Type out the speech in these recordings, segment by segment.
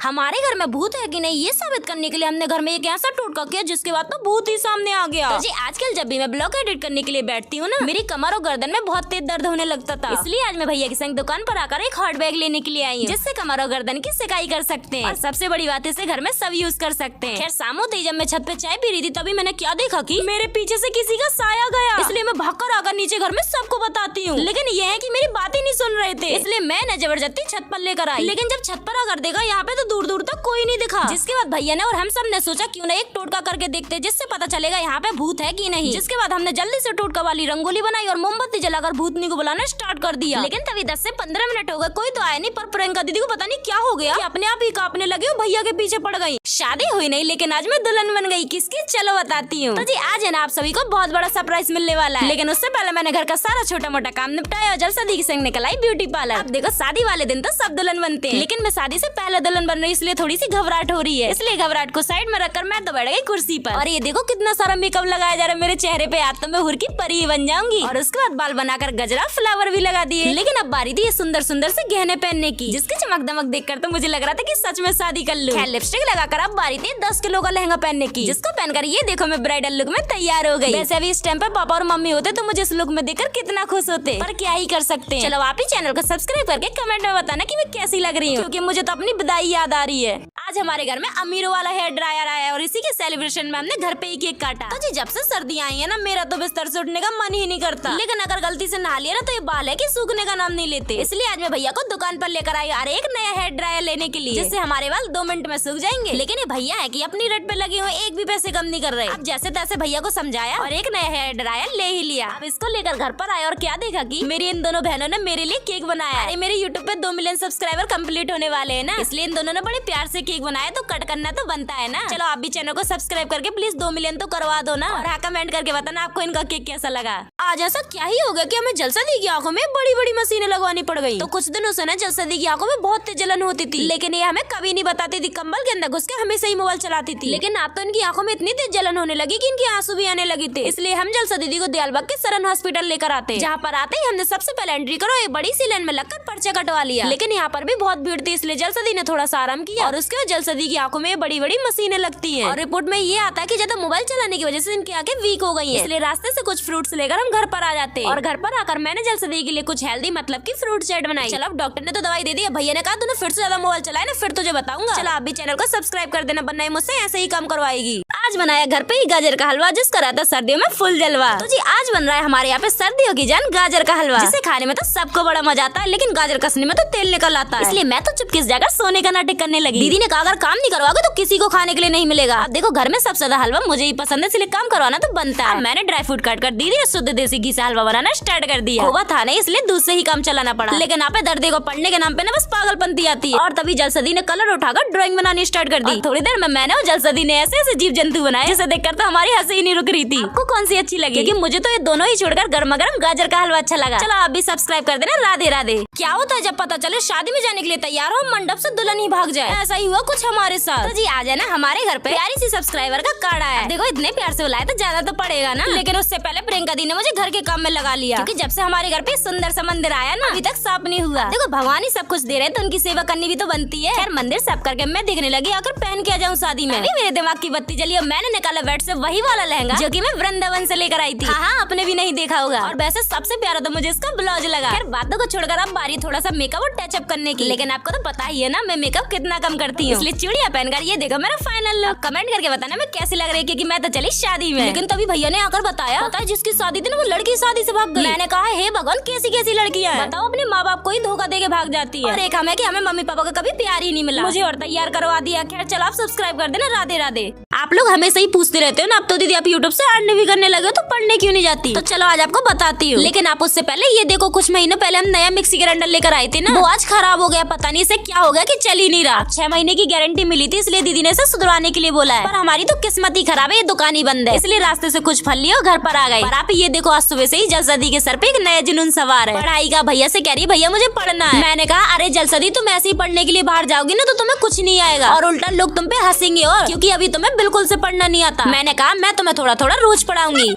हमारे घर में भूत है कि नहीं ये साबित करने के लिए हमने घर में एक ऐसा टोटका किया जिसके बाद तो भूत ही सामने आ गया। तो जी आजकल जब भी मैं ब्लॉग एडिट करने के लिए बैठती हूँ ना, मेरी कमर और गर्दन में बहुत तेज दर्द होने लगता था। इसलिए आज मैं भैया की संग दुकान पर आकर एक हॉट बैग लेने के लिए आई हूँ, जिससे कमर और गर्दन की सिकाई कर सकते हैं। और सबसे बड़ी बात इसे घर में सब यूज कर सकते हैं। खैर शाम होते ही जब मैं छत पे चाय पी रही थी तभी मैंने क्या देखा कि मेरे पीछे से किसी का साया गया। इसलिए मैं भागकर आकर नीचे घर में सबको बताती हूँ, लेकिन ये है कि मेरी बात ही नहीं सुन रहे थे। इसलिए मैंने जबरदस्ती छत पर लेकर आई, लेकिन जब छत पर आकर देखा यहाँ पे तो दूर दूर तक कोई नहीं दिखा। जिसके बाद भैया ने और हम सब ने सोचा क्यों ना एक टोटका करके देखते जिससे पता चलेगा यहाँ पे भूत है कि नहीं। जिसके बाद हमने जल्दी से टोटका वाली रंगोली बनाई और मोमबत्ती जलाकर भूतनी को बुलाना स्टार्ट कर दिया। लेकिन तभी 10 से 15 मिनट हो गए, कोई तो आया नहीं। पर प्रियंका दीदी को पता नहीं क्या हो गया कि अपने आप ही कांपने लगे और भैया के पीछे पड़ गई। शादी हुई नहीं लेकिन आज मैं दुल्हन बन गई। किसकी, चलो बताती हूँ। तो जी आज है ना आप सभी को बहुत बड़ा सरप्राइज मिलने वाला है, लेकिन उससे पहले मैंने घर का सारा छोटा मोटा काम निपटाया और जल्द शादी की संग निकल आई ब्यूटी पार्लर। अब देखो शादी वाले दिन तो सब दुल्हन बनते हैं, लेकिन मैं शादी से पहले दुल्हन बन रही हूँ, इसलिए थोड़ी सी घबराहट हो रही है। इसलिए घबराहट को साइड में रखकर मैं तो बैठ गई कुर्सी पर। और ये देखो कितना सारा मेकअप लगाया जा रहा है मेरे चेहरे पे। आज तो मैं हुर की परी बन जाऊंगी। और उसके बाद बाल बनाकर गजरा फ्लावर भी लगा दिए। लेकिन अब बारी थी ये सुंदर सुंदर से गहने पहनने की, जिसकी चमक दमक देखकर तो मुझे लग रहा था कि सच में शादी कर लूं। लिपस्टिक लगाकर अब बारी थी 10 किलो का लहंगा पहनने की, जिसको पहनकर ये देखो मैं ब्राइडल लुक में तैयार हो गई। वैसे अभी इस टाइम पे पापा और मम्मी होते तो मुझे इस लुक में देखकर कितना खुश होते, पर क्या ही कर सकते हैं। चलो आप ही चैनल को सब्सक्राइब करके कमेंट में बताना कि मैं कैसी लग रही हूँ, क्योंकि मुझे तो अपनी बधाई याद आ रही है। आज हमारे घर में अमीरों वाला हेयर ड्रायर आया और इसी के सेलिब्रेशन में हमने घर पे ही केक काटा। तो जी जब से सर्दियाँ आई है ना, मेरा तो बिस्तर से उठने का मन ही नहीं करता। लेकिन अगर गलती से नहा लिया ना तो ये बाल है कि सूखने का नाम नहीं लेते। इसलिए आज मैं भैया को दुकान पर लेकर आई और एक नया हेयर ड्रायर लेने के लिए, जिससे हमारे बाल 2 मिनट में सूख जाएंगे। लेकिन ये भैया है कि अपनी रेट पे लगे हुए एक भी पैसे कम नहीं कर रहे। अब जैसे तैसे भैया को समझाया और एक नया हेयर ड्रायर ले ही लिया। अब इसको लेकर घर पर आया और क्या देखा कि मेरी इन दोनों बहनों ने मेरे लिए केक बनाया। अरे मेरे यूट्यूब पे 2 मिलियन सब्सक्राइबर कंप्लीट होने वाले हैं ना, इसलिए इन दोनों ने बड़े प्यार से केक बनाया, तो कट करना तो बनता है ना। चलो आप भी चैनल को सब्सक्राइब करके प्लीज 2 मिलियन तो करवा दो ना। और हाँ कमेंट करके बताना आपको इनका केक कैसा लगा। आज ऐसा क्या ही हो गया कि हमें जलसदी की आंखों में बड़ी बड़ी मशीनें लगवानी पड़ गई। तो कुछ दिनों से ना जलसदी की आंखों में बहुत तेज जलन होती थी, लेकिन ये हमें कभी नहीं बताती थी। कंबल के अंदर घुस के हमेशा ही मोबाइल चलाती थी। लेकिन अब तो इनकी आंखों में इतनी तेज जलन होने लगी कि इनके आंसू भी आने लगे थे। इसलिए हम जलसा दीदी को दयालबाग के सरन हॉस्पिटल लेकर आते, जहाँ पर आते ही हमने सबसे पहले एंट्री करो एक बड़ी सी लाइन में लगकर पर्चा कटवा लिया। लेकिन यहाँ पर भी बहुत भीड़ थी, इसलिए जलसा दी ने थोड़ा सा आराम किया और उसके बाद जलसा दी की आंखों में बड़ी बड़ी मशीनें लगती हैं। और रिपोर्ट में ये आता है कि ज्यादा मोबाइल चलाने की वजह से इनकी आंखें वीक हो गई हैं। इसलिए रास्ते से कुछ फ्रूट्स लेकर हम घर पर आ जाते हैं। और घर पर आकर मैंने जलसा दी के लिए कुछ हेल्दी मतलब की फ्रूट चैट बनाई। चलो अब डॉक्टर ने तो दवाई दे दी, भैया ने कहा तूने फिर से ज्यादा मोबाइल चलाया ना फिर तुझे बताऊंगा। चलो आप भी चैनल को सब्सक्राइब कर देना, वरना मुझसे ऐसे ही काम करवाएगी। आज बनाया घर पे ही गाजर का हलवा, जिसका रहता सर्दियों में फुल जलवा। तो जी आज बन रहा है हमारे यहाँ पे सर्दियों की जान गाजर का हलवा, जिसे खाने में तो सबको बड़ा मजा आता है, लेकिन गाजर कसने में तो तेल निकल आता है। इसलिए मैं तो चुपके से जाकर सोने का नाटक करने लगी। दीदी ने कहा अगर काम नहीं करवाओगे तो किसी को खाने के लिए नहीं मिलेगा। अब देखो घर में सबसे ज्यादा हलवा मुझे ही पसंद है, इसलिए काम करवाना तो बनता है। मैंने ड्राई फ्रूट काट कर दीदी और शुद्ध देसी घी से हलवा बनाना स्टार्ट कर दिया। खोवा था नहीं इसलिए दूध से ही काम चलाना पड़ा। लेकिन यहाँ पे दर्दे को पढ़ने के नाम पे ना बस पागलपंती आती है। और तभी जलसदी ने कलर उठाकर ड्राइंग बनानी स्टार्ट कर दी। थोड़ी देर में मैंने और जलसदी ने ऐसे ऐसे जीव जंतु बनाए जिसे देखकर तो हमारी हंसी ही नहीं रुक रही थी। आपको कौन सी अच्छी लगी? क्योंकि मुझे तो ये दोनों ही छोड़कर गर्मा गर्म गाजर का हलवा अच्छा लगा। चलो आप भी सब्सक्राइब कर देना। राधे राधे। क्या होता है जब पता चले शादी में जाने के लिए तैयार हो, मंडप से दुल्हन ही भाग जाए। ऐसा ही हुआ कुछ हमारे साथ। तो जी आ जाना हमारे घर पे प्यारी सी सब्सक्राइबर का कार्ड आया है। देखो इतने प्यार से बुलाया तो ज्यादा तो पड़ेगा ना, लेकिन उससे पहले प्रियंका दी ने मुझे घर के काम में लगा लिया, क्योंकि जब से हमारे घर पे सुंदर सा मंदिर आया ना अभी तक साफ नहीं हुआ। देखो भगवान ही सब कुछ दे रहे हैं तो उनकी सेवा करनी भी तो बनती है। खैर मंदिर साफ करके मैं देखने लगी आकर पहन के आ जाऊँ शादी में। मेरे दिमाग की बत्ती जली और मैंने निकाला बेड से वही वाला लहंगा जो कि मैं वृंदावन से लेकर आई थी। हाँ आपने भी नहीं देखा होगा। और वैसे सबसे प्यारा तो मुझे इसका ब्लाउज लगा। खैर बातों को छोड़कर अब बारी थोड़ा सा मेकअप और टचअप करने की। लेकिन आपको तो पता ही है ना मैं मेकअप कितना कम करती हूँ, इसलिए चूड़ियां पहनकर ये देखो मेरा फाइनल लुक। कमेंट करके बताना मैं कैसी लग रही है, क्योंकि मैं तो चली शादी में। लेकिन तभी भैया ने आकर बताया पता है जिसकी शादी थी ना वो लड़की शादी से भाग गई। मैंने कहा हे भगवान कैसी कैसी लड़कियां हैं, बताओ अपने माँ बाप को ही धोखा देके भाग जाती है। और एक हमें कि हमें मम्मी पापा का कभी प्यार ही नहीं मिला, मुझे और तैयार करवा दिया। खैर चलो आप सब्सक्राइब कर देना। राधे राधे। आप लोग हमेशा ही पूछते रहते हो ना अब तो दीदी आप यूट्यूब से अर्न भी करने लगे तो पढ़ने क्यों नहीं जाती? तो चलो आज आपको बताती हूँ। लेकिन आप उससे पहले ये देखो कुछ महीनों पहले हम नया मिक्सी ग्राइंडर लेकर आए थे ना, वो आज खराब हो गया। पता नहीं इसे क्या हो गया कि चल ही नहीं रहा। 6 महीने की गारंटी मिली थी इसलिए दीदी ने इसे सुधरवाने के लिए बोला है, पर हमारी तो किस्मत ही खराब है, ये दुकान ही बंद है। इसलिए रास्ते से कुछ फल लिया और घर पर आ गए। पर आप ये देखो आज सुबह से ही जलसदी के सर पे एक नया जुनून सवार है पढ़ाई का। भैया से कह रही भैया मुझे पढ़ना है। मैंने कहा अरे जलसदी तुम ऐसे ही पढ़ने के लिए बाहर जाओगी ना तो तुम्हें कुछ नहीं आएगा और उल्टा लोग तुम पे हंसेंगे, और क्योंकि अभी तुम्हें बिल्कुल से पढ़ना नहीं आता। मैंने कहा मैं तुम्हें थोड़ा थोड़ा रोज पढ़ाऊंगी।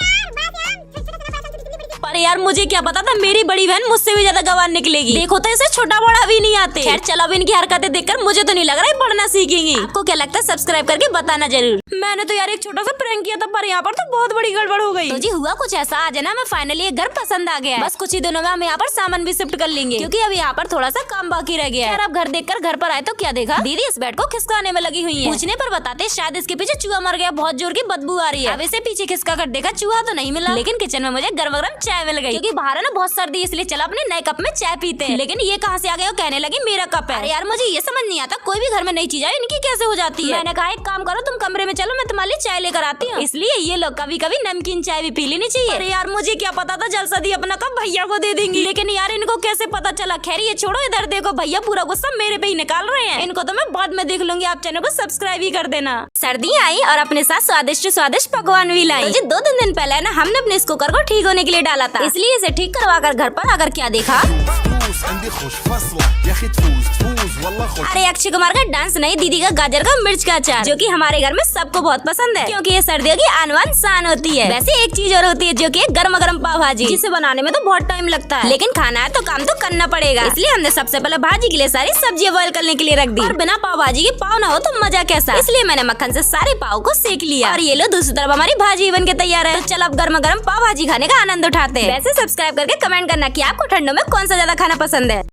पर यार मुझे क्या पता था मेरी बड़ी बहन मुझसे भी ज्यादा गवार निकलेगी। देखो तो इसे छोटा बड़ा भी नहीं आते। खैर चलो अब इनकी हरकतें देखकर मुझे तो नहीं लग रहा है पढ़ना सीखेंगी। आपको क्या लगता है सब्सक्राइब करके बताना जरूर। मैंने तो यार एक छोटा सा प्रैंक किया था पर यहाँ पर तो बहुत बड़ी गड़बड़ हो गई। तो जी हुआ कुछ ऐसा आज है ना, मैं फाइनली ये घर पसंद आ गया है। बस कुछ ही दिनों में हम यहाँ पर सामान भी शिफ्ट कर लेंगे क्योंकि अब यहाँ पर थोड़ा सा काम बाकी रह गया है। अब घर देखकर घर पर आए तो क्या देखा, दीदी इस बेड को खिसकाने में लगी हुई है। पूछने पर बताते शायद इसके पीछे चूहा मर गया, बहुत जोर की बदबू आ रही है। अब इसे पीछे खिसका कर देखा, चूहा तो नहीं मिला, लेकिन किचन में मुझे गर्म गर्म चाय मिल गई क्योंकि बाहर है ना बहुत सर्दी, इसलिए चला अपने नए कप में चाय पीते हैं। लेकिन ये कहाँ से आ गया, कहने लगी मेरा कप है। यार मुझे ये समझ नहीं आता कोई भी घर में नई चीज है इनकी कैसे हो जाती है। मैंने कहा एक काम करो तुम कमरे में चलो, मैं तुम्हारे लिए चाय लेकर आती हूँ। इसलिए ये लोग कभी कभी नमकीन चाय भी पी लेनी चाहिए। अरे यार मुझे क्या पता था जलसा दी अपना कप भैया को दे देंगी, लेकिन यार इनको कैसे पता चला। खैर ये छोड़ो, इधर देखो भैया पूरा गुस्सा मेरे पे ही निकाल रहे हैं। इनको तो मैं बाद में देख लूंगी। आप चैनल को सब्सक्राइब ही कर देना। सर्दी आई और अपने साथ स्वादिष्ट स्वादिष्ट पकवान भी लाई। तो 2-3 दिन पहले ना हमने अपने इस कुकर को ठीक होने के लिए डाला था, इसलिए इसे ठीक करवा कर घर पर आकर क्या देखा, अरे अक्षय कुमार का डांस नहीं, दीदी का गाजर का मिर्च का अचार, जो कि हमारे घर में सबको बहुत पसंद है क्योंकि ये सर्दियों की आनवान शान होती है। वैसे एक चीज और होती है जो कि गर्मा गर्म पाव भाजी, जिसे बनाने में तो बहुत टाइम लगता है, लेकिन खाना है तो काम तो करना पड़ेगा। इसलिए हमने सबसे पहले भाजी के लिए सारी सब्जियां बॉयल करने के लिए रख दी। और बिना पाव भाजी के पाव ना हो तो मजा कैसा, इसलिए मैंने मक्खन से सारे पाव को सेक लिया। और ये लो दूसरी तरफ हमारी भाजी बन के तैयार है। तो चलो अब गर्मा गर्म पाव भाजी खाने का आनंद उठाते हैं। वैसे सब्सक्राइब करके कमेंट करना कि आपको ठंडों में कौन सा ज्यादा खाना पसंद है।